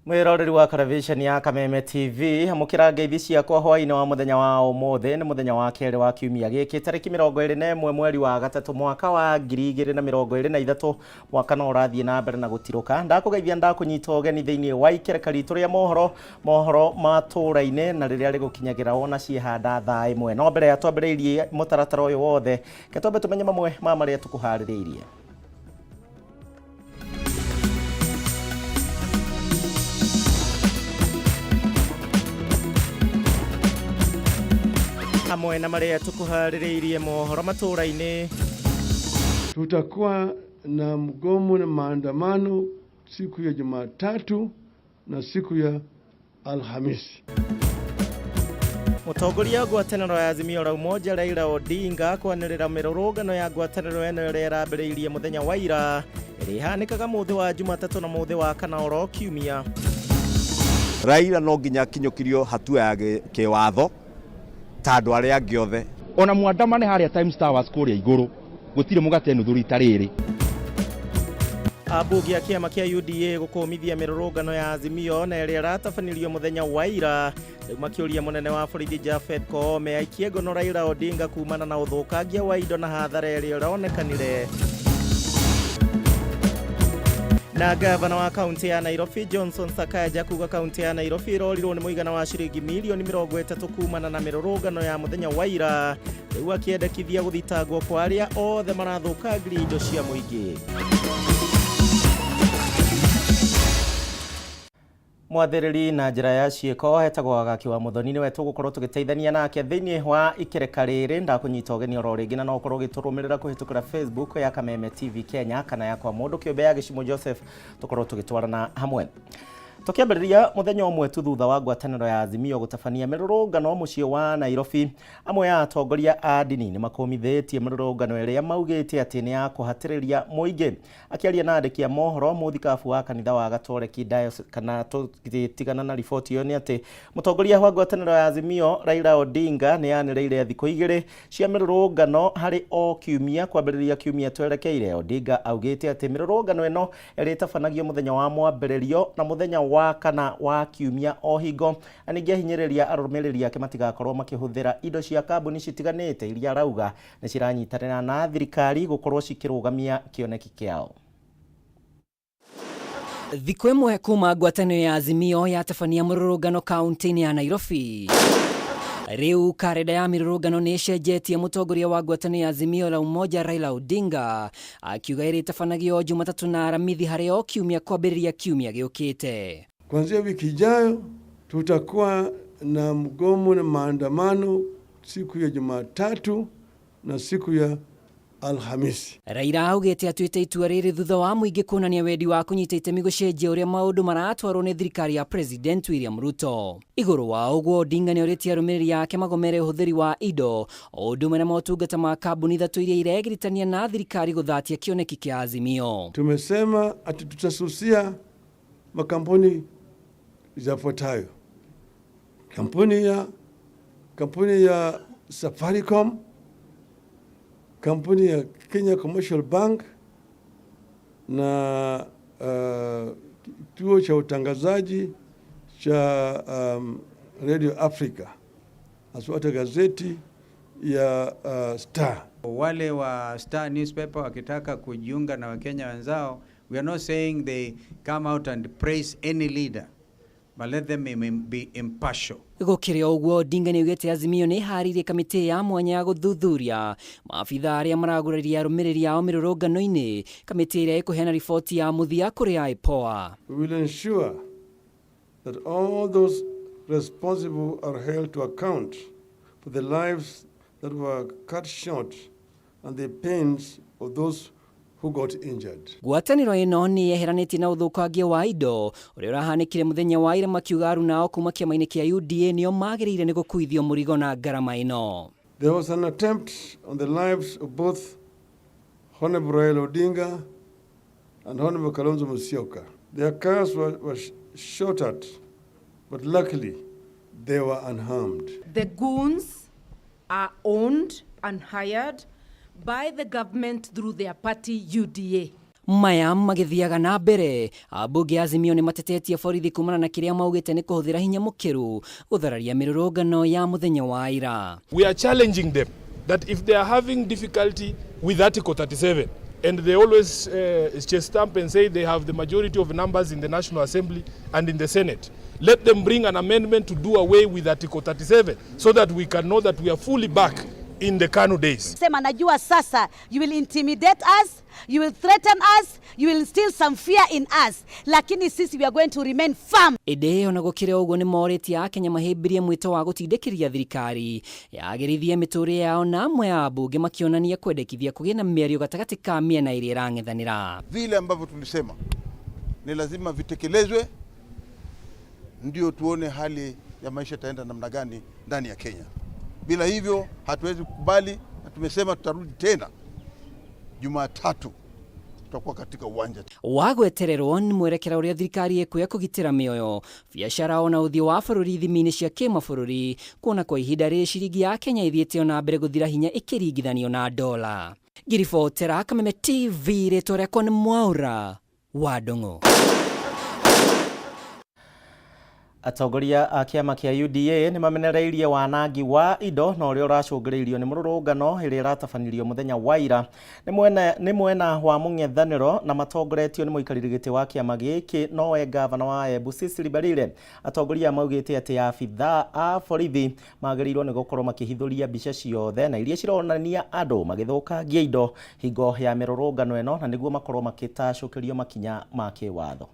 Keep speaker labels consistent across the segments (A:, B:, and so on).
A: Mwiroreri wa television ya Kameme TV amukira ngeithi ciakwa hwaini wa muthenya wa umuthe ni muthenya wa keri wa kiumia giki tariki 21 mweri wa gatatu mwaka wa 2023 mwaka no urathie na mbere na gutiruka ndakugeithia ndakunyita ugeni thiini wa ikereka ritu ria mohoro maturaine na riria rigukinyagira wona ciehanda thaa imwe no mbere ya twambiriirie mutaratara uyu wothe ketombe tumenye mamwe ma maria tukuhaririirie. Amwe na maria tukuhaririirie mohoro maturaine.
B: Tutakuwa na mgomo na maandamano siku ya Jumatatu na siku ya Alhamisi.
A: Mutongoria ngwataniro ya Azimio la Umoja Raila Odinga kwanirira mirurungano ya ngwataniro eno iria irambiriirie muthenya wa ira irihanikaga muthi wa Jumatatu na muthi wa kana oro kiumia.
C: Raila no nginya kinyukirio hatua ya kiwatho tando aria angi othe
D: ona mwandamane haria Times Towers kuria iguru gutire mugate nuthu rita riri.
A: Abunge a kiama kia UDA gukumithia mirurungano ya Azimio na iria ratafanirio muthenya wa ira riu makiuria munene wa borithi Japhet Kameme aikie ngono Raila Odinga kumana na uthukangia wa indo na hathara iria iraonekanire. Na gavana wa kaunti ya Nairobi Johnson Sakaja kuga kaunti ya Nairobi irorirwo ni muigana wa shiringi milioni 30 kumana na mirurungano ya muthenya wa ira riu akiendekithia guthitangwo kwa aria othe marathukangiria indo cia muingi. Mwathiriri na njira ya cieko hetagwo Gaki wa Muthoni ni wetu gukorwo tugiteithania nake thiini wa ikereka riri ndakunyita ugeni oro ringi na no ukorwo giturumirira kuhitukira Facebook ya Kameme TV Kenya kana yakwa mundu kiumbe ya Gicimo Joseph tukorwo tugitwarana hamwe. Tukiambiriria muthenya umwe tu thutha wa ngwataniro ya Azimio gutafania mirurungano mucii wa Nairobi amwe ya atongoria a ndini ni makomithitie mirurungano iria maugite ati ni ya kuhatiriria muingi. Akiaria na andiki a mohoro muthikabu wa kanitha wa Gatoreki Diocese kana tugitigana na riboti yo ni ati mutongoria wa ngwataniro ya Azimio Raila Odinga ni yaniriire thikũ igĩrĩ cia mirurungano hari o kiumia kwambiriria kiumia twerekeire. Odinga augite ati mirurungano eno iritabanagio muthenya wa mwambiririo na muthenya wa kana wa kiumia o hingo na ningi hinyiriria arumiriri ake matigakorwo makihuthira indo cia kambuni citiganite iria rauga ni ciranyitanira na thirikari gukorwo cikirugamia kioneki kiao.
E: Thikũ imwe kuma ngwatanĩro ya Azimio yatabania mũrũrũngano kaunti-inĩ ya Nairobi. Riu karenda ya mirurungano ni cenjetie mutongoria wa ngwatanĩro ya Azimio la Umoja Raila Odinga akiuga iritabanagio Jumatatu na Aramithi hari o kiumia kwambiriria kiumia giukite.
B: Kuanzia wiki ijayo tutakuwa na mgomo na maandamano siku ya Jumatatu na siku ya Alhamisi.
E: Raila augite atuite itua riri thutha wa muingi kuonania wendi wa kunyita itemi gucenjia uria maundu maratwarwo ni thirikari ya President William Ruto. Iguru wa uguo Odinga ni oritie arumiriri yake magomere uhuthiri wa indo o undu na motungata ma kambuni ithatu iria iregiritania na thirikari guthatia kioneki kia Azimio.
B: Tumesema ati tutasusia makampuni yafuatayo: kampuni ya Safaricom, kampuni ya Kenya Commercial Bank na kituo cha utangazaji cha Radio Africa, aswata gazeti ya Star.
F: Wale wa Star newspaper wakitaka kujiunga na Wakenya wenzao, we are not saying they come out and praise any leader, but let them be impartial.
E: Gukire uguo Odinga ni ugete Azimio ni haririe kamiti ya mwanya ya guthuthuria maabitha aria maraguriria arumiriri ao mirurungano-ini. Kamiti iria ikuheana riboti ya muthia kuri IPOA.
B: We will ensure that all those responsible are held to account for the lives that were cut short and the pains of those who got injured.
E: Ngwatanĩro ĩno ni yeheranĩtie na ũthũkangia wa indo ũrĩa ũrahanĩkire mũthenya wa ira makiuga nao kuma kĩama-inĩ kĩa UDA nĩo magĩrĩire nĩ gũkuithio mũrigo na ngarama ĩno.
B: There was an attempt on the lives of both Honorable Raila Odinga and Honorable Kalonzo Musyoka. Their cars were shot at, but luckily they were unharmed.
G: The goons are owned and hired by the government through their party UDA.
E: maya magithiaga na mbere ambunge Azimio ni matetetie borithi kumana na kiria maugite ni kuhuthira hinya mukiru guthararia mirurungano ya muthenya wa ira.
H: We are challenging them that if they are having difficulty with Article 37 and they always chest stamp and say they have the majority of numbers in the National Assembly and in the Senate, let them bring an amendment to do away with Article 37 so that we can know that we are fully back in the KANU days.
I: Sema najua sasa you will intimidate us, you will threaten us, you will instill some fear in us, lakini sisi we are going to remain firm.
E: Ede ona gukire uguo ni moreti Akenya mahimbirie mwito wa gutindikiria thirikari yagerithie miturire yao na amwe ya ambunge makionania kwendekithia kugia na mĩario gatagati ka miena ĩrĩa ĩrang'ethanĩra.
J: Vile ambavyo tulisema ni lazima vitekelezwe ndio tuone hali ya maisha itaenda namna gani ndani ya Kenya. Bila hivyo hatuwezi kukubali, na tumesema tutarudi tena Jumatatu tutakuwa katika uwanja.
E: Wagwetererwo ni mwerekera uria thirikari ikuya kugitira mioyo biashara ona uthio wa bururi ithimi-ini cia kimabũrũri kuona kwa ihinda rĩrĩ ciringi ya Kenya ithiĩte ona mbere guthira hinya ikiringithanio na dola. Ngiribotera Kameme TV rĩtwa rĩakwa nĩ Mwaura wa Ndung'u.
A: Atongoria a kiama kia UDA ni mamenereirie wanangi wa indo na uria uracungiriirio ni mururungano ĩrĩa ĩratabanirio muthenya wa ira ni mwena wa mung'ethanĩro na matongoretio ni muikarĩri gĩtĩ wa kiama gĩkĩ nowe gavana wa Embu Cecily Mbarire. Atongoria maugĩte atĩ abithaa a borithi magĩrĩirwo nĩ gũkorwo makĩhithũria mbica ciothe na iria cironania andũ magĩthũkangia indo hingo ya mĩrũrũngano ĩno na nĩguo makorwo makĩtacũkĩrio makinya ma kĩwatho.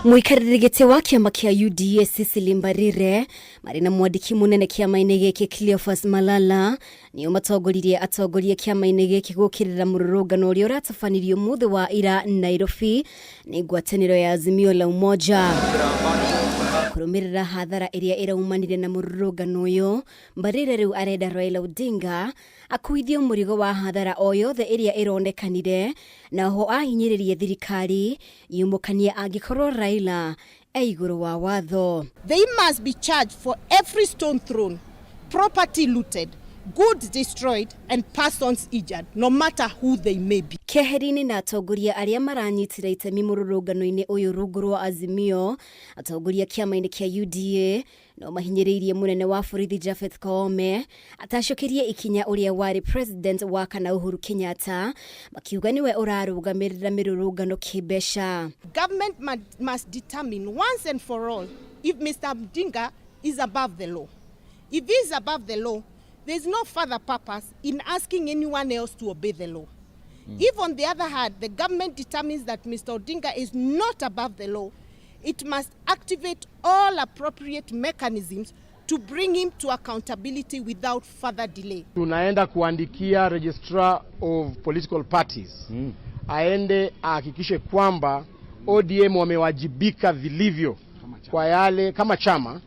K: Muikarĩri gĩtĩ wa kiama kia UDA Cecily Mbarire marĩ na mwandiki munene kiama-inĩ gĩkĩ Cleophas Malala nĩo matongoririe atongoria kiama-inĩ gĩkĩ gũkĩrĩra mũrũrũngano ũrĩa ũratabanirio mũthĩ wa ira Nairobi nĩ ngwatanĩro ya Azimio la Umoja. Kũrũmĩrĩra hathara ĩrĩa ĩraumanire na mũrũrũngano ũyũ, Mbarire rĩu arenda Raila Odinga akuithio mũrigo wa hathara o yothe ĩrĩa ĩronekanire na ho ahinyĩrĩrie thirikari yumũkania angĩkorwo Raila igũrũ wa watho.
L: They must be charged for every stone thrown, property looted, goods destroyed and persons injured, no matter who they may be.
K: Keheri-inĩ na atongoria arĩa maranyitĩra itemi mũrũrũngano-inĩ ũyũ rungu rwa Azimio, atongoria kiama-inĩ kia UDA no mahinyĩrĩirie munene wa borithi Japhet Kameme atacũkĩrie ikinya ũrĩa warĩ president wa kana Uhuru Kenyatta makiuga niwe ũrarũgamĩrĩra mĩrũrũngano kĩmbeca.
L: Government must determine once and for all if Mr. Odinga is above the law. If he is above the law, there is no further purpose in asking anyone else to obey the law. If on the other hand, the government determines that Mr. Odinga is not above the law, it must activate all appropriate mechanisms to bring him to accountability without further delay.
M: Tunaenda kuandikia registrar of political parties. Aende ahakikishe kwamba ODM wamewajibika vilivyo kwa yale kama chama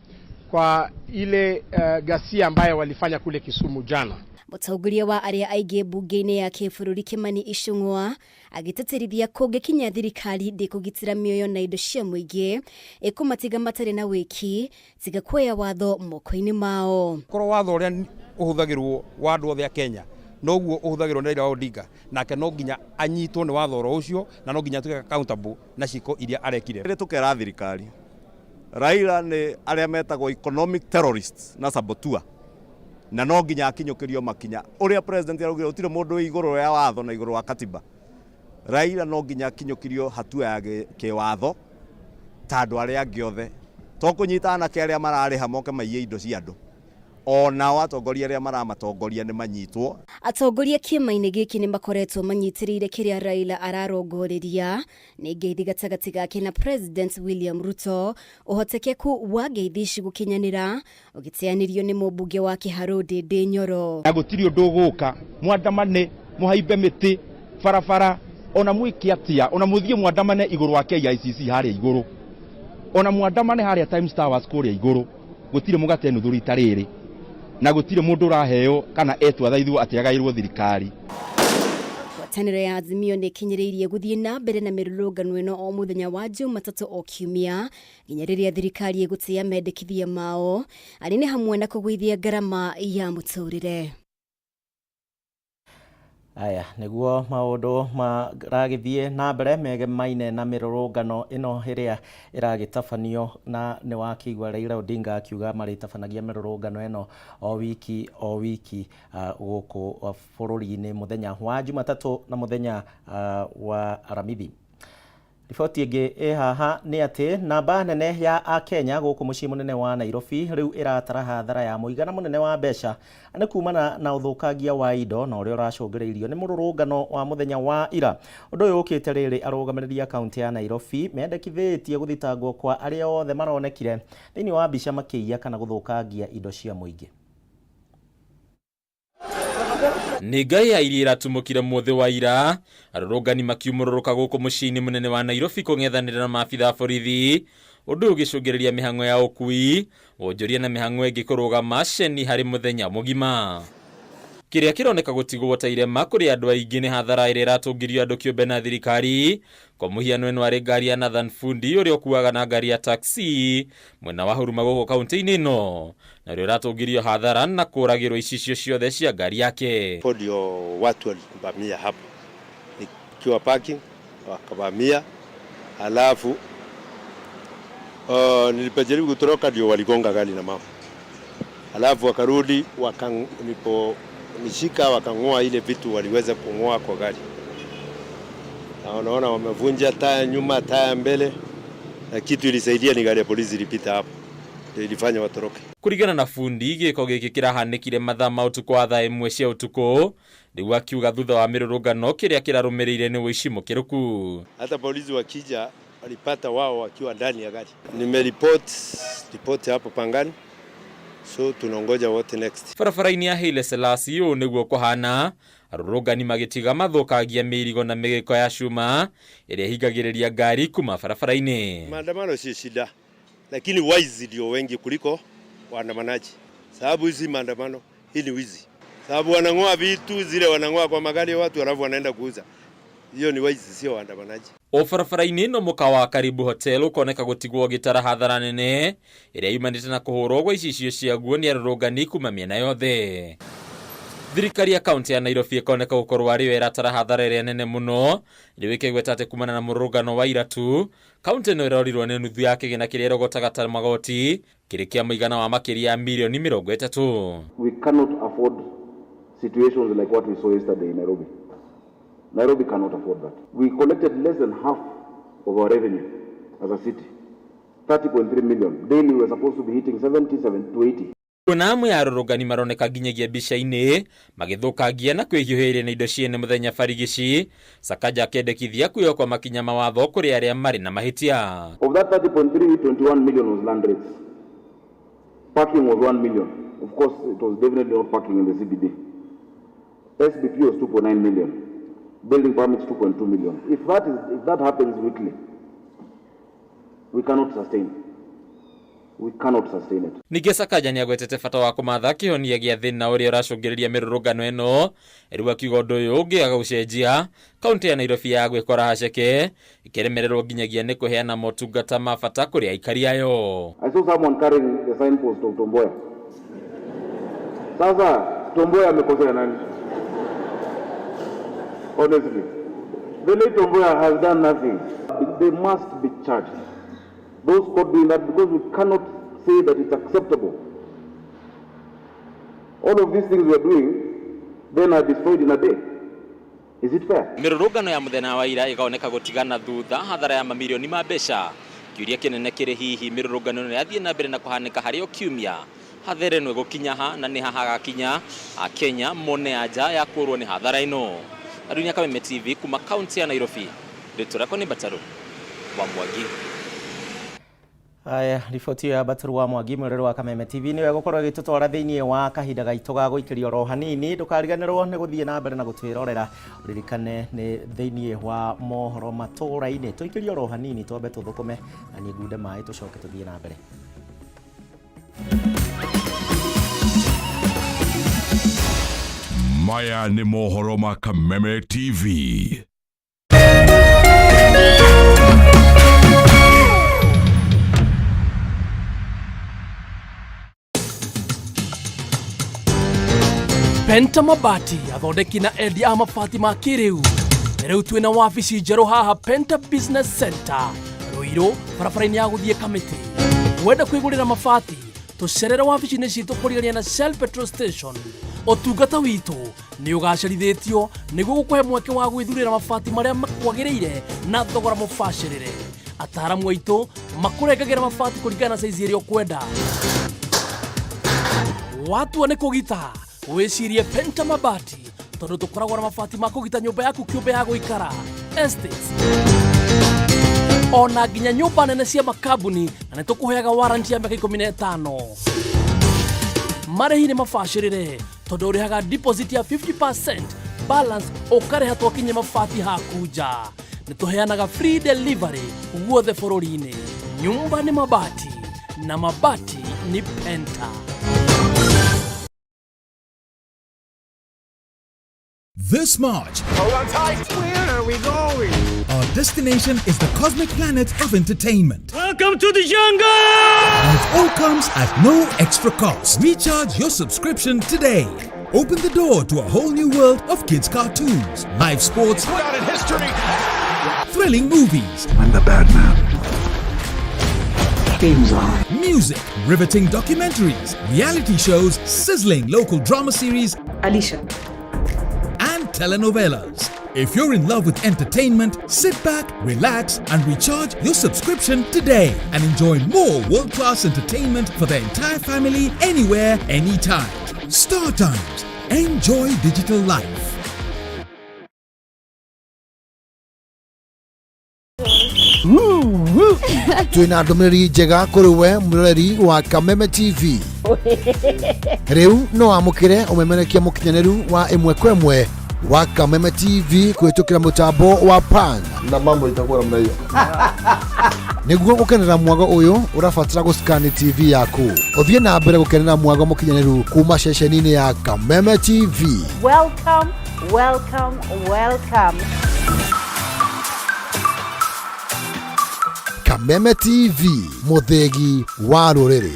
M: kwa ile ghasia ambayo walifanya kule Kisumu jana.
K: Mũtongoria wa arĩa aingĩ bunge-inĩ ya kĩbũrũri Kimani Ichung'wa agĩtĩtĩrithia kũngĩkinya thirikari ndĩkũgitĩra mĩoyo na indo cia mũingĩ ĩkũmatiga matarĩ na wĩki tiga kuoya watho moko-inĩ mao.
N: Korwo watho ũrĩa ũhũthagĩrwo wa andũ othe a Kenya noguo ũhũthagĩrwo nĩ Raila Odinga nake no nginya anyitwo nĩ watho ũcio na no nginya tuke accountable na ciko iria arekire.
C: Rĩrĩa tukera thirikari Raila nĩ arĩa metagwo economic terrorists na saboteur na no nginya akinyũkĩrio makinya ũrĩa president araugire ũtirĩ mũndũ igũrũ ya watho na igũrũ wa katiba. Raila no nginya akinyũkĩrio hatua ya kĩwatho ta andũ arĩa angĩ othe to kũnyita anake arĩa mararĩha moke maiye indo cia andũ ona atongoria arĩa maramatongoria nĩ manyitwo.
K: Atongoria kiama-inĩ gĩkĩ nĩ makoretwo manyitĩrĩire kĩrĩa Raila ararongoreria nĩ ngeithi gatagatĩ gake na President William Ruto ũhotekeku wa ngeithi ici gũkinyanĩra ũgĩteanĩrio nĩ mũmbunge wa Kĩharũ Ndĩndĩ Nyoro.
D: Gũtirĩ ũndũ ũgũka mwandamane mũhaimbe mĩtĩ barabara ona mwĩke atĩa ona mũthiĩ mwandamane igũrũ wa KICC harĩa igũrũ ona mwandamane harĩa Times Towers kũrĩa igũrũ gũtirĩ mũgate nuthu rita rĩrĩ na gũtirĩ mũndũ ũraheo kana etwa thaithũ atiagairwo thirikari.
K: Ngwatanĩro ya Azimio nĩ ĩkinyĩrĩirie gũthiĩ na mbere na mĩrũrũngano ĩno o mũthenya wa Jumatatũ o kiumia nginya rĩrĩa thirikari ĩgũtĩa mendekithia mao arĩ nĩ hamwe na kũgũithia ngarama ya mũtũrĩre.
A: Aya niguo maundu maragithie na mbere megemaine na mirurungano ino iria iragitabanio na ni wakigwa Raila Odinga akiuga maritabanagia mirurungano ino o wiki guku bururi-ini muthenya wa Jumatatu na muthenya wa Aramithi. Riboti ingi haha ni ati namba nene ya Akenya guku mucii munene wa Nairobi riu iratara hathara ya muigana munene wa mbeca ani kumana na uthukagia wa indo na uria uracungiriirio ni mururungano wa muthenya wa ira. Undu uyu ukite riri arugamiriria kaunti ya Nairobi mendekithitie guthitangwo kwa aria othe maronekire thiini wa mbica makiia kana guthukagia indo cia muingi.
O: Ni ngai ya iria iratumukire muthi wa ira arurungani makiumururuka guku mucii munene wa Nairobi kung'ethanira na maabitha borithi undu ugicungiriria mihango ya ukui wonjoria na mihango ingi kurugama ceni hari muthenya mugima. Kiria kironeka gutigwo ta irema kuri andu aingi ni hathara ira iratungirio andu kiumbe na thirikari kwa muhiano eno ari ngari ya Nathan Fundi uria ukuaga na ngari ya taxi mwena wa Huruma guku kaunti-ini ino na uria iratungirio hathara na kuragirwo icicio ciothe cia ngari yake.
P: Podio watu walivamia hapo nikiwa parking wakavamia, alafu nilipojaribu kutoroka ndio waligonga gari na mama, alafu wakarudi nishika wakang'oa ile vitu waliweza kung'oa kwa gari. Na unaona wamevunja taya nyuma, taya mbele, na kitu ilisaidia ni gari ya polisi ilipita hapo ilifanya watoroke.
O: Kurigana na Fundi giko giki kirahanikire mathaa ma utuku wa thaa 1 cia utuku riu akiuga thutha wa mirurungano kiria kirarumirire ni wici mukiruku.
P: Hata polisi wakija walipata wao wakiwa ndani ya gari. Nimeripoti hapo Pangani, so tunongoja what next.
O: Barabara-ini ya Haile Selassie uyu niguo kuhana arurungani magitiga mathukagia mirigo na migiko ya cuma iria hingagiriria ngari kuma barabara-ini.
P: Maandamano si shida, lakini waizi ndio wengi kuliko waandamanaji. Sababu hizi maandamano hii ni wizi. Sababu wanang'oa vitu zile, wanang'oa kwa magari ya watu alafu wanaenda kuuza. Hiyo ni waizi, sio waandamanaji.
O: O barabara-ini no mukawa Karibu Hotel ukoneka gutigwo gitara hathara nene iria yumanite na kuhurwo gwa icicio ciaguo ni arurungani kuma miena yothe. Thirikari ya kaunti ya Nairobi ikoneka gukorwo ari we iratara hathara iria nene muno riu ikigwetate kumana na mururungano wa iratu. Kaunti no irorirwo ni nuthu ya kigina kiria irogotaga ta magoti kiri kia muigana wa makiria ya milioni 30.
Q: We cannot afford situations like what we saw yesterday in Nairobi. Nairobi cannot afford that. We collected less than half of our revenue as a city. 30.3 million. Daily we were supposed to be hitting 77 to 80.
O: Kuna amwe ya arurungani maroneka nginyagia mbica-ini magithukagia na kwihiuhiria na indo ciene muthenya barigici Sakaja akendekithia kuoya kwa makinya mawatho kuri aria mari na mahitia.
Q: Of that 30.3, 21 million was land rates. Parking was 1 million. Of course, it was definitely not parking in the CBD. SBP was 2.9 million. Building permits 2.2 million. If that happens weekly, we cannot sustain. We cannot sustain it.
O: Nige Sakaja ni agwetete bata wa kumatha kihonia gia thina uria uracungiriria mirurungano eno riu akiuga undu uyu ungiaga gucenjia kaunti ya Nairobi ya gwikora haceke ikiremererwo nginyagia ni kuheana motungata ma bata kuri aikari ayo.
Q: I saw someone carrying the signpost of Tomboya. Sasa Tomboya amekosea nani? Honestly, the late Tomboya has done nothing. They must be charged. Those caught doing that, because we cannot say that it's acceptable. All of these things we are doing, then are destroyed in a day. Is it fair?
O: Mirurungano ya muthenya wa ira igaoneka gutigana thutha hathara ya mamilioni ma mbeca. Kiuria kinene kiri hihi mirurungano no yathie na mbere na kuhanika hario kiumia hathere no gukinya ha na ni haha kinya a Kenya mone aja ya kurwo ni hathara ino. Adunia Kameme TV kuma kaunti ya Nairobi. Nditurako ni Bataru wa Mwangi.
A: Aya, riboti ya Bataru wa Mwangi murero wa Kameme TV ni gukorwo gitutwara thiini wa kahinda gaito ga guikiria ro hanini. Ndukariganirwo ni guthie na mbere na gutwirorera. Uririkane ni thiini wa mohoro matũra-ini. Tuikiria ro hanini twambe tuthukume na ni ngunde mai tucoke tuthie na mbere.
R: Maya ni mohoro ma Kameme TV.
S: Penta Mabati athondeki na endia a mabati ma kĩrĩu. Rĩu twĩna wabici njerũ haha Penta Business Center Ruiru barabara-inĩ ya gũthiĩ Kamete. Wenda kwĩgũrĩra mabati tũcerere wabici-inĩ citũ kũrigania na Shell Petrol Station. Ũtungata witũ nĩ ũgacĩrithĩtio nĩguo gũkũhe mweke wa gwĩthurĩra mabati marĩa makwagĩrĩire na thogora mũbacĩrĩre. Ataaramu aitũ makũrengagĩra mabati kũringana na size ĩrĩa ũkwenda. Watua nĩ kũgita wĩcirie Penta Mabati tondũ tũkoragwo na mabati ma kũgita nyũmba yaku kĩũmbe ya gũikara, estates, ona nginya nyũmba nene cia makambuni, na nĩ tũkũheaga warranty ya mĩaka 15. Marĩhi nĩ mabacĩrĩre tondũ ũrĩhaga deposit ya 50%, balance ũkarĩha twakinye mabati haku nja. Nĩ tũheanaga free delivery guothe bũrũri-inĩ. Nyumba nĩ mabati na mabati ni Penta.
T: This March,
U: hold on tight. Where are we going?
T: Our destination is the cosmic planet of entertainment.
U: Welcome to the jungle!
T: And it all comes at no extra cost. Recharge your subscription today. Open the door to a whole new world of kids' cartoons, live sports, thrilling movies,
U: I'm the bad man. Game's on.
T: Music, riveting documentaries, reality shows, sizzling local drama series,
U: Alicia,
T: and telenovelas. If you're in love with entertainment, sit back, relax, and recharge your subscription today and enjoy more world-class entertainment for the entire family, anywhere, anytime. Star Times. Enjoy digital life.
V: Twina ndumiriri njega kuri we muroreri wa Kameme TV. Riu no amukire umemerekia mukinyaneru wa imwe kwa imwe wa Kameme TV kuhitukira mutambo wa pan
B: na mambo itakuwa namna hiyo.
V: Niguo gukenera mwago uyu urafatira guscan TV yaku. Uthie na mbere gukenera mwago mukinyaneru kuma ceceni-ini ya Kameme TV.
W: Welcome, welcome, welcome.
V: Kameme TV, muthegi wa ruriri.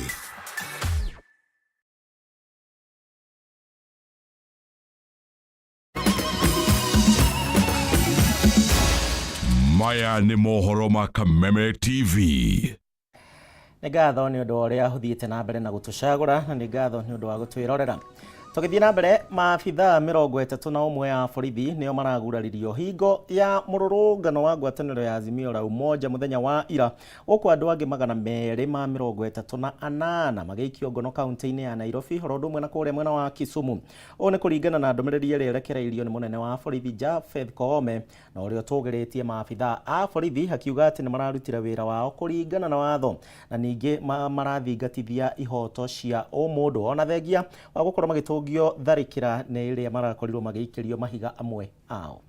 R: Maya nĩ mohoro ma Kameme TV.
A: Nĩ ngatho nĩ ũndũ wa ũrĩa hũthiĩte na mbere na gũtũcagũra, na nĩ ngatho nĩ ũndũ wa gũtwĩrorera. Tũgĩthiĩ na mbere, maabithaa 31 ya borithi nĩo maraguraririo hingo ya mũrũrũngano wa ngwatanĩro ya Azimio la Umoja mũthenya wa ira, gũkũ andũ angĩ 238 magĩikio ngono kaunti-inĩ ya Nairobi, oro ũndũ ũmwe na kũrĩa mwena wa Kisumu. Ũũ nĩ kũringana na ndũmĩrĩri ĩrĩa ĩrekereirio nĩ mũnene wa borithi Kameme, na ũrĩa ũtũgĩrĩtie maabithaa a borithi akiuga atĩ nĩ mararutire wĩra wao kũringana na watho, na ningĩ marathingatithia ihoto cia ũmũndũ ona thengia wa gũkorwo magĩtũngio tharĩkĩra nĩ ĩrĩa marakorirwo magĩikĩrio mahiga amwe ao.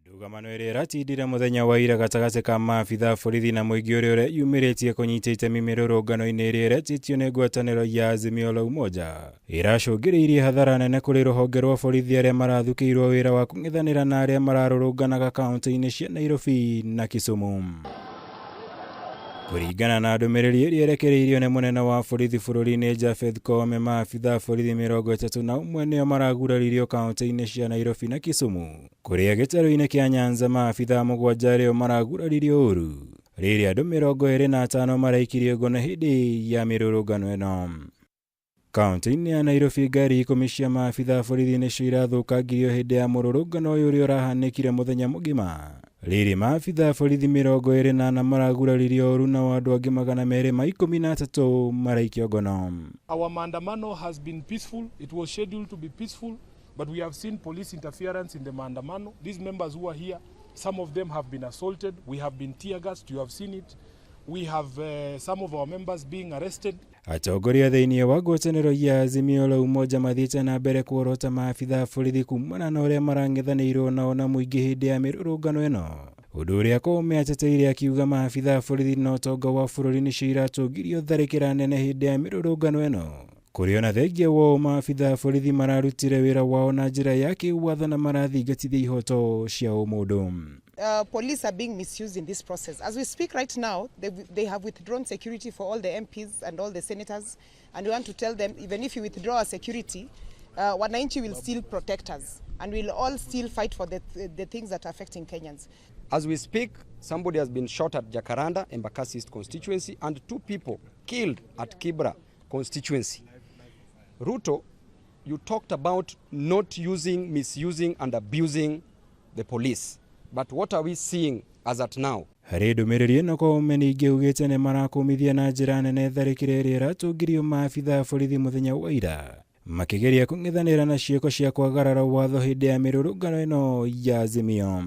X: Ndũgamano ĩrĩa ĩratindire mũthenya wa ira gatagatĩ ka maabithaa borithi na mũingĩ ũrĩa yumĩrĩtie kũnyita itemi mĩrũrũngano-inĩ ĩrĩa ĩretĩtio nĩ ngwatanĩro ya Azimio la Umoja, ĩracũngĩrĩirie hathara nene kũrĩ rũhonge rwa borithi arĩa marathukĩirwo wĩra wa kũng'ethanĩra na arĩa mararũrũnganaga kaunti-inĩ cia Nairobi na Kisumu. Kũringana na ndũmĩrĩri ĩrĩa ĩrekereirio nĩ mũnene wa borithi bũrũri-inĩ Kameme, maabithaa borithi 31 nĩo maraguraririo kaunti-inĩ cia Nairobi na Kisumu, kũrĩa gĩtarũ-inĩ kĩa Nyanza maabithaa 7 arĩa maraguraririo ũru, rĩrĩa andũ 25 maraikirio ngono hĩndĩ ya mĩrũrũngano ĩno. Kaunti-inĩ ya Nairobi ngari 10 cia maabithaa borithi nĩcio irathũkangirio hĩndĩ ya mũrũrũngano ũyũ ũrĩa ũrahanĩkire mũthenya mũgima, rĩrĩ maabithaa borithi 24 maraguraririo ũru na andũ angĩ 213 maraikio ngono.
H: Our maandamano has been peaceful. It was scheduled to be peaceful, but we have seen police interference in the maandamano. These members who are here, some of them have been assaulted. We have been tear gassed. You have seen it. We have some of our members being arrested.
X: Atongoria thĩinĩ wa ngwatanĩro ya Azimio la Umoja mathiĩte na mbere kuorota maabithaa borithi kumana na ũrĩa marang'ethanĩirwo nao na mũingĩ hĩndĩ ya mĩrũrũngano ĩno, ũndũ ũrĩa Kameme ateteire akiuga maabithaa borithi na ũtonga wa bũrũri nĩcio iratũngirio tharĩkĩra nene hĩndĩ ya mĩrũrũngano ĩno, kũrĩ ona thengia wao maabithaa borithi mararutire wĩra wao na njĩra ya kĩwatho na marathingatithia ihoto cia ũmũndũ.
F: police are being misused in this process. As we speak right now, they have withdrawn security for all the MPs and all the senators, and we want to tell them, even if you withdraw our security, wananchi will still protect us, and we'll all still fight for the things that are affecting Kenyans.
G: As we speak, somebody has been shot at Jacaranda, Embakasi East constituency, and 2 people killed at Kibra constituency. Ruto, you talked about not using, misusing, and abusing the police. But what are we seeing as at now?
X: Harĩ ndũmĩrĩri ĩno Kameme ningĩ augĩte nĩ marakũmithia na njĩra nene tharĩkĩra ĩrĩa ĩratũngirio maabitha a borithi mũthenya wa ira, makĩgeria kũng'ethanĩra na ciĩko cia kwagarara watho hĩndĩ ya mĩrũrũngano ĩno ya Azimio.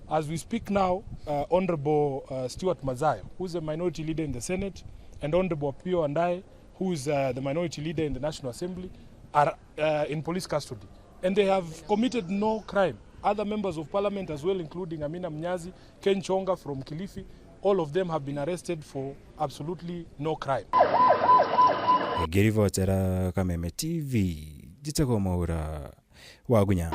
H: As we speak now, Honorable Stuart Mazayo, who is a minority leader in the Senate, and Honorable Pio Andai, who is the minority leader in the National Assembly, are in police custody. And they have committed no crime. Other members of parliament as well, including Amina Mnyazi, Ken Chonga from Kilifi, all of them have been arrested for absolutely no crime.
X: Ngĩribotera Kameme TV, njĩtagwo Mwaura wa Gunya.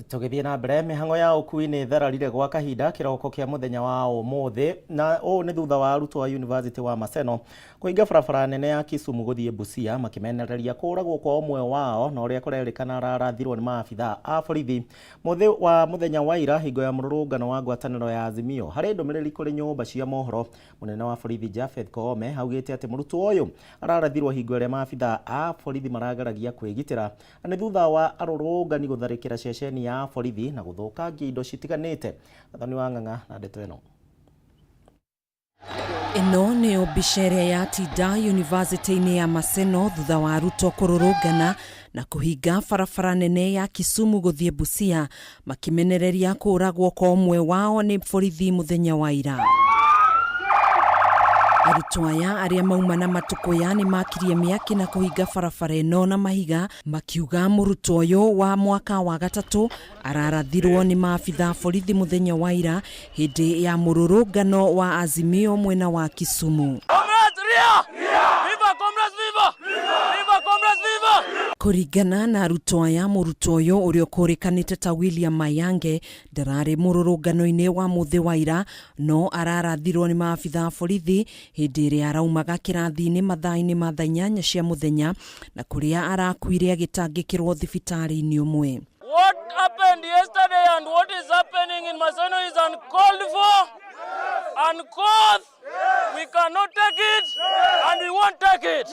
A: Tũgĩthiĩ na mbere mĩhang'o ya ũkuui nĩ thararire gwa kahinda kĩroko kĩa mũthenya wa ũmũthĩ, na ũũ nĩ thutha wa arutwo a University wa Maseno kũhinga barabara nene ya Kisumu gũthiĩ Busia makĩmenereria kũragwo kwa ũmwe wao na ũrĩa kũrerĩkana ararathirwo nĩ maabitha a borithi mũthĩ wa mũthenya wa ira hingo ya mũrũrũngano wa ngwatanĩro ya Azimio. Harĩ ndũmĩrĩri kũrĩ nyũmba cia mohoro, mũnene wa borithi Japhet Koome augĩte atĩ mũrutwo ũyũ ararathirwo hingo ĩrĩa maabitha a borithi marageragia kwĩgitĩra, na nĩ thutha wa arũrũngani gũtharĩkĩra ceceni ya borithi na gũthũkangia indo citiganĩte. Gathoni wa Ng'ang'a na ndeto ĩno.
I: Ĩno nĩyo mbica ĩrĩa yatinda University-inĩ ya Maseno thutha wa arutwo kũrũrũngana na kũhinga barabara nene ya Kisumu gũthiĩ Busia makĩmenereria kũragwo kwa ũmwe wao nĩ borithi mũthenya wa ira. Arutwo aya arĩa mauma na matũkũya nĩ makirie mĩaki na kũhinga barabara ĩno na mahiga, makiuga mũrutwo ũyũ wa mwaka wa gatatũ ararathirwo nĩ maabitha borithi mũthenya wa ira hĩndĩ ya mũrũrũngano wa Azimio mwena wa Kisumu. Kũringana na arutwo aya, mũrutwo ũyũ ũrĩa ũkũrĩkanĩte ta William Mayange ndararĩ mũrũrũngano-inĩ wa mũthĩ wa ira, no ararathirwo nĩ maabitha borithi hĩndĩ ĩrĩa araumaga kĩrathi-inĩ mathaa-inĩ ma thaa 8 cia mũthenya na kũrĩa arakuire agĩtangĩkĩrwo thibitarĩ-inĩ ũmwe.
U: What happened yesterday and what is happening in Maseno is uncalled for, uncouth. We cannot take it and we won't take it.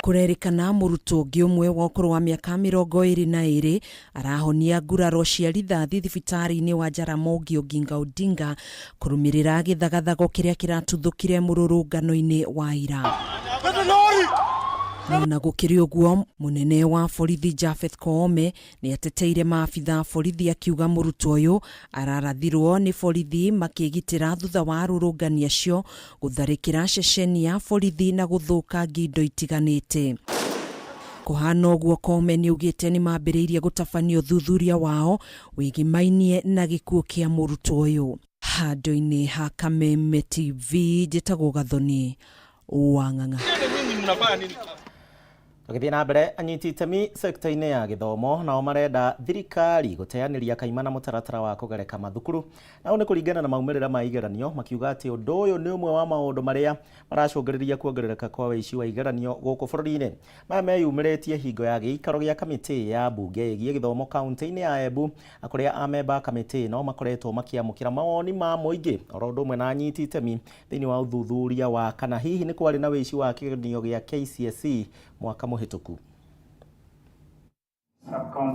I: Kũrerĩkana mũrutwo ũngĩ ũmwe wa ũkũrũ wa mĩaka 22 arahonia nguraro cia rithathi thibitarĩ-inĩ wa Jaramogi Oginga Odinga kũrũmĩrĩra gĩthagathago kĩrĩa kĩratuthũkire mũrũrũngano-inĩ wa ira. Na gũkĩrĩ ũguo, mũnene wa borithi Japhet Koome nĩ ateteire maabitha borithi akiuga mũrutwo ũyũ ararathirwo nĩ borithi makĩgitĩra thutha wa arũrũngani acio gũtharĩkĩra ceceni ya borithi na gũthũkangia indo itiganĩte. Kũhana ũguo, Koome nĩ augĩte nĩ mambĩrĩirie gũtabania ũthuthuria wao wĩgĩmainie na gĩkuũ kĩa mũrutwo ũyũ. Handũ-inĩ ha Kameme TV, njĩtagwo Gathoni wa Ng'ang'a.
A: Tũgĩthiĩ na mbere, anyiti itemi sekta-inĩ ya gĩthomo nao marenda thirikari gũteanĩria kaimana mũtaratara wa kũgereka mathukuru. Nao nĩ kũringana na maumĩrĩra ma igeranio, makiuga atĩ ũndũ ũyũ nĩ ũmwe wa maũndũ marĩa maracũngĩrĩria kuongerereka kwa wĩici wa igeranio gũkũ bũrũri-inĩ. Maya meyumĩrĩtie hingo ya gĩikaro gĩa kamĩtĩ ya mbunge ĩgiĩ gĩthomo kaunti-inĩ ya Embu, kũrĩa amemba kamĩtĩ ĩno makoretwo makĩamũkĩra mawoni ma mũingĩ oro ũndũ ũmwe na anyiti itemi thĩinĩ wa ũthuthuria wa kana hihi nĩ kwarĩ na wĩici wa kĩgeranio gĩa KCSE mwaka mũhĩtũku.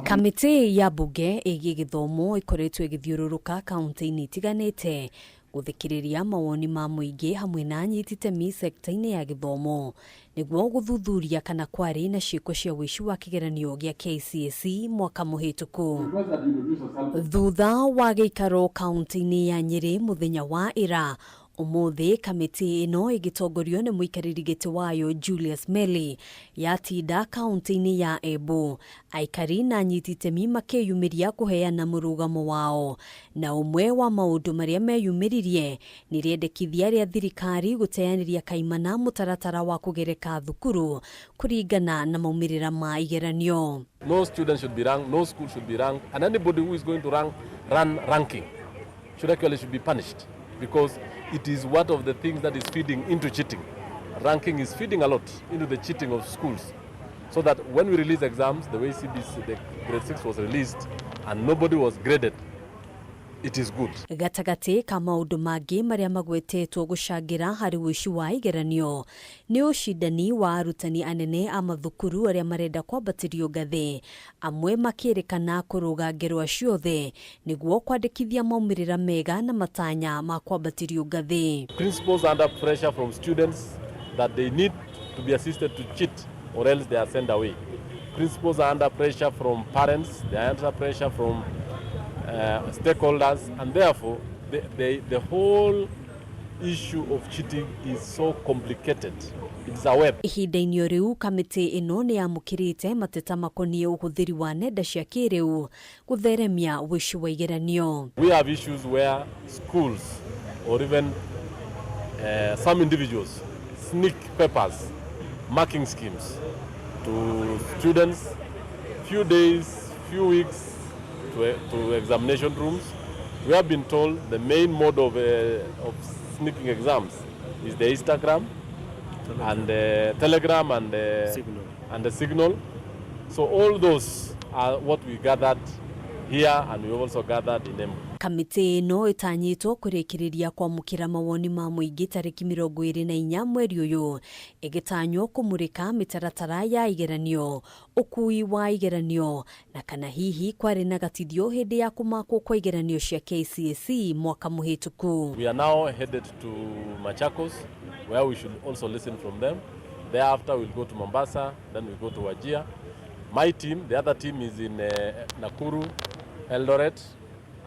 K: Kamĩtĩ ya mbunge ĩgiĩ gĩthomo ĩkoretwo ĩgĩthiũrũrũka kaunti-inĩ itiganĩte gũthikĩrĩria mawoni ma mũingĩ hamwe na anyiti itemi sekta-inĩ ya gĩthomo nĩguo gũthuthuria kana kwarĩ na ciĩko cia wĩici wa kĩgeranio gĩa KCSE mwaka mũhĩtũku. Thutha wa gĩikaro kaunti-inĩ ya Nyeri mũthenya wa ira, ũmũthĩ kamĩtĩ ĩno ĩgĩtongorio nĩ mũikarĩri gĩtĩ wayo Julius Meli yatinda kaunti-inĩ ya Embu, aikari na anyiti itemi makĩyumĩria kũheana mũrũgamo wao, na ũmwe wa maũndũ marĩa meyumĩririe nĩ rĩendekithia rĩa thirikari gũteanĩria kaimana mũtaratara wa kũgereka thukuru kũringana na maumĩrĩra ma igeranio.
J: No student should be ranked, no school should be ranked, and anybody who is going to rank
E: run ranking should be punished, because it is one of the things that is feeding into cheating. Ranking is feeding a lot into the cheating of schools, so that when we release exams, the way CBC, the grade 6 was released and nobody was graded, it is good.
I: Gatagati ka maundu mangi maria magwetetwo gucangira hari wici wa igeranio ni ucindani wa arutani anene a mathukuru aria marenda kwambatirio ngathi, amwe makirikana kuruga ngerwa ciothe niguo kwandikithia maumirira mega na matanya ma kwambatirio ngathi.
E: Principals are under pressure from students that they need to be assisted to cheat or else they are sent away. Principals are under pressure from parents, they are under pressure from stakeholders, and therefore the whole issue of cheating is so complicated. It's a web.
I: Ihinda-inĩ riu kamiti ino ni amukirite mateta makonie uhuthiri wa nenda cia kiriu gutheremia wici wa igeranio.
E: We have issues where schools or even some individuals sneak papers, marking schemes to students, few days, few weeks to examination rooms. We have been told the main mode of sneaking exams is the Instagram and the Telegram and the Signal. So all those are what we gathered here, and we also gathered in them.
I: Kamiti ino itanyitwo kurikiriria kwamukira mawoni ma muingi tariki 24 mweri uyu, igitanywo kumurika mitaratara ya igeranio, ukui wa igeranio na kana hihi kwari na gatithio hindi ya kumakwo kwa igeranio cia KCSE mwaka muhituku.
E: We are now headed to Machakos, where we should also listen from them. Thereafter we'll go to Mombasa, then we'll go to Wajir. My team, the other team is in Nakuru, Eldoret,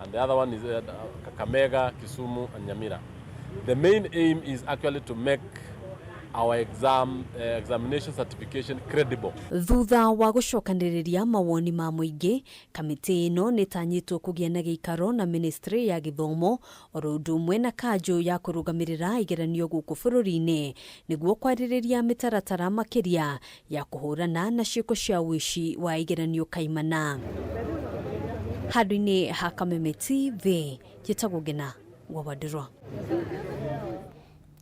E: and the other one is Kakamega, Kisumu, and Nyamira. The main aim is actually to make our examination certification credible.
I: Thutha wa gucokaniriria mawoni ma muingi, kamiti ino nitanyitwo kugia na giikaro na ministry ya githomo oro undu umwe na kanjo ya kurugamirira igeranio guku bururi-ini niguo kwaririria mitaratara makiria ya kuhurana na ciiko cia wici wa igeranio kaimana. Handũ-inĩ ha Kameme TV, njĩtagwo Ngina Wawadurwa.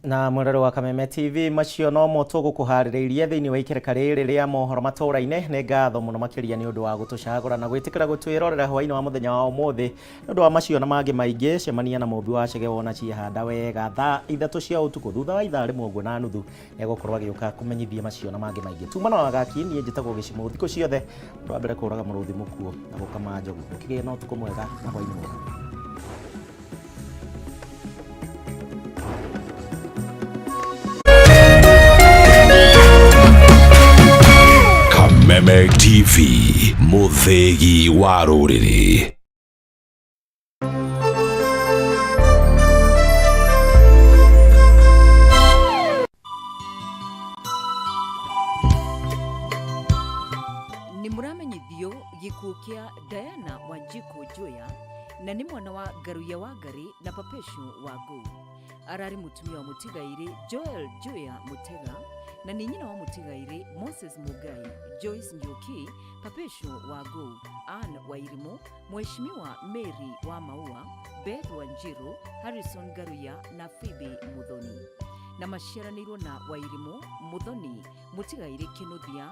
A: Na mwendero wa Kameme TV macio no mo tugukuhaririirie thiini wa ikereka riri ria mohoro matũra-inĩ. Nĩ ngatho mũno makĩria nĩ ũndũ wa gũtũcagũra na gwĩtĩkĩra gũtwĩrorera hwaĩ-inĩ wa mũthenya wa ũmũthĩ. Nĩ ũndũ wa macio na mangĩ maingĩ, cemania na mũmbi wa Chege wona ciehanda wega thaa 3 cia ũtukũ. Thutha wa ithaa rĩmwe ũguo na nuthu nĩegũkorwo agĩũka kũmenyithia macio na mangĩ maingĩ. Tuma na wagaki niĩ njĩtagwo Gĩcimũ thikũ ciothe. Ũndũ wa mbere kũraga mũrũthi mũkuo na gũkama njogu. Ũkĩgĩa na ũtukũ mwega na hwaĩ-inĩ mwega.
R: Kameme TV, muthegi wa rũrĩrĩ.
J: Ni muramenyithio gikuũ kĩa Diana Wanjiku Joya na ni mwana wa Garuya wa Ngari na Papeshu wa Ngũ. Arari mutumia wa Mutigairi Joel Joya Mutega na ni nyina wa Mutigairi Moses Mugai, Joyce Njoki, Papeshu wa Ngũ, Anne Wairimo, Mheshimiwa Mary wa Maua, Beth Wanjiru, Harrison Garuya na Phoebe Muthoni. Na maciaranĩirwo na Wairimo, Muthoni, Mutigairi Kinuthia,